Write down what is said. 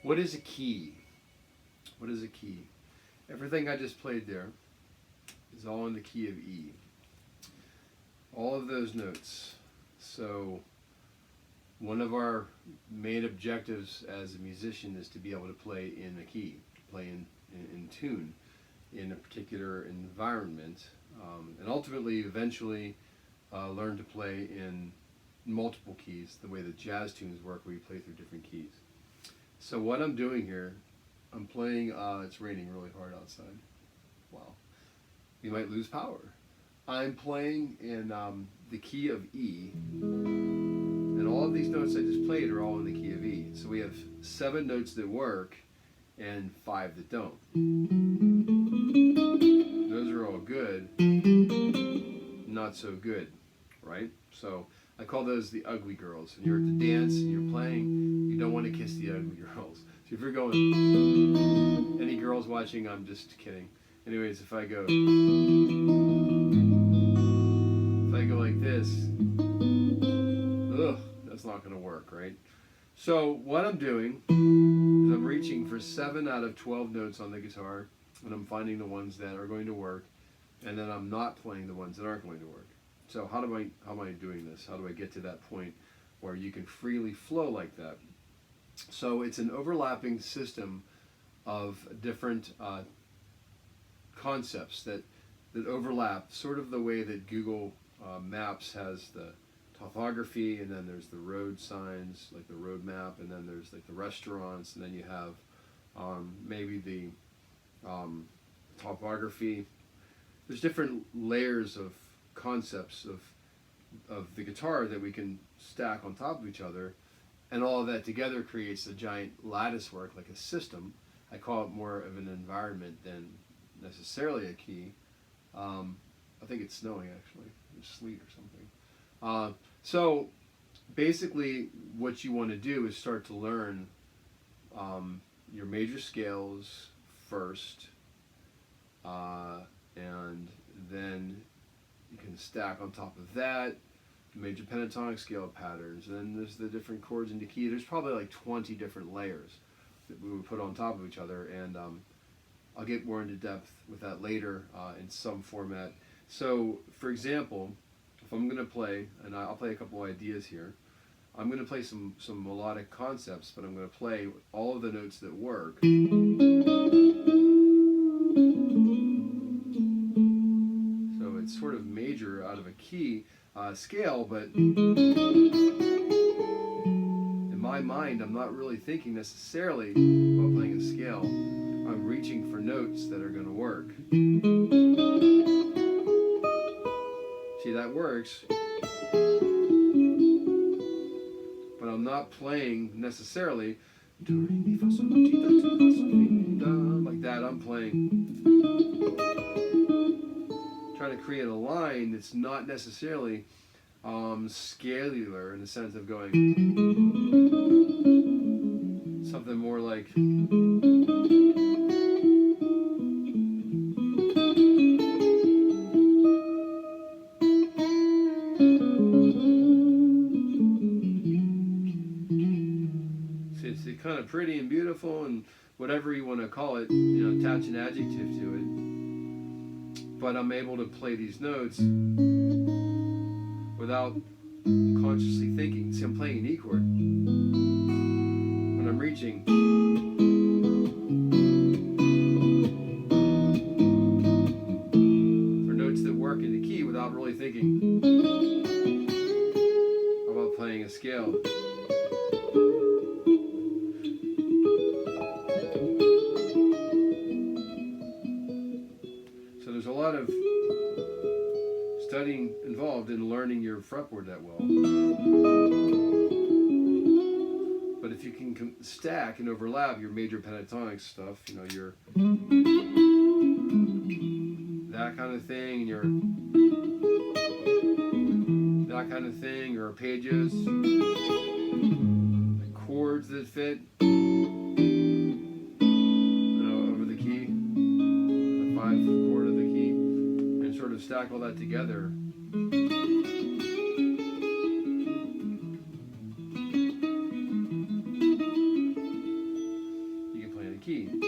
What is a key? What is a key? Everything I just played there is all in the key of E. All of those notes. So one of our main objectives as a musician is to be able to play in a key, play in tune in a particular environment, and ultimately, eventually, learn to play in multiple keys, the way that jazz tunes work, where you play through different keys. So what I'm doing here, I'm playing, it's raining really hard outside. Wow. You might lose power. I'm playing in the key of E, and all of these notes I just played are all in the key of E. So we have 7 notes that work and 5 that don't. Those are all good, not so good, right? So I call those the ugly girls. When you're at the dance and you're playing, you don't want to kiss the ugly girls. So if you're going, any girls watching, I'm just kidding. Anyways, if I go like this, ugh, that's not going to work, right? So what I'm doing is I'm reaching for 7 out of 12 notes on the guitar, and I'm finding the ones that are going to work, and then I'm not playing the ones that aren't going to work. So how am I doing this? How do I get to that point where you can freely flow like that? So it's an overlapping system of different concepts that overlap, sort of the way that Google Maps has the topography, and then there's the road signs, like the road map, and then there's like the restaurants, and then you have maybe the topography. There's different layers of concepts of the guitar that we can stack on top of each other, and all of that together creates a giant lattice work, like a system. I call it more of an environment than necessarily a key. I think it's snowing actually, there's sleet or something. So basically what you want to do is start to learn your major scales first, and then you can stack on top of that major pentatonic scale patterns, and then there's the different chords in the key. There's probably like 20 different layers that we would put on top of each other, and I'll get more into depth with that later in some format. So for example, if I'm going to play, and I'll play a couple ideas here, I'm going to play some melodic concepts, but I'm going to play all of the notes that work. So it's sort of major out of a key scale, but in my mind, I'm not really thinking necessarily about playing a scale. I'm reaching for notes that are going to work. See, that works, but I'm not playing necessarily like that. I'm playing, trying to create a line that's not necessarily scalar in the sense of going something more like it's kind of pretty and beautiful and whatever you want to call it, you know, attach an adjective to it. But I'm able to play these notes without consciously thinking. See, I'm playing an E chord. When I'm reaching, for notes that work in the key without really thinking about playing a scale. So there's a lot of studying involved in learning your fretboard that well. But if if you can stack and overlap your major pentatonic stuff, you know, your that kind of thing, and your that kind of thing, or arpeggios, the chords that fit, you know, over the key, the 5th chord of the key, and sort of stack all that together. You can play the key.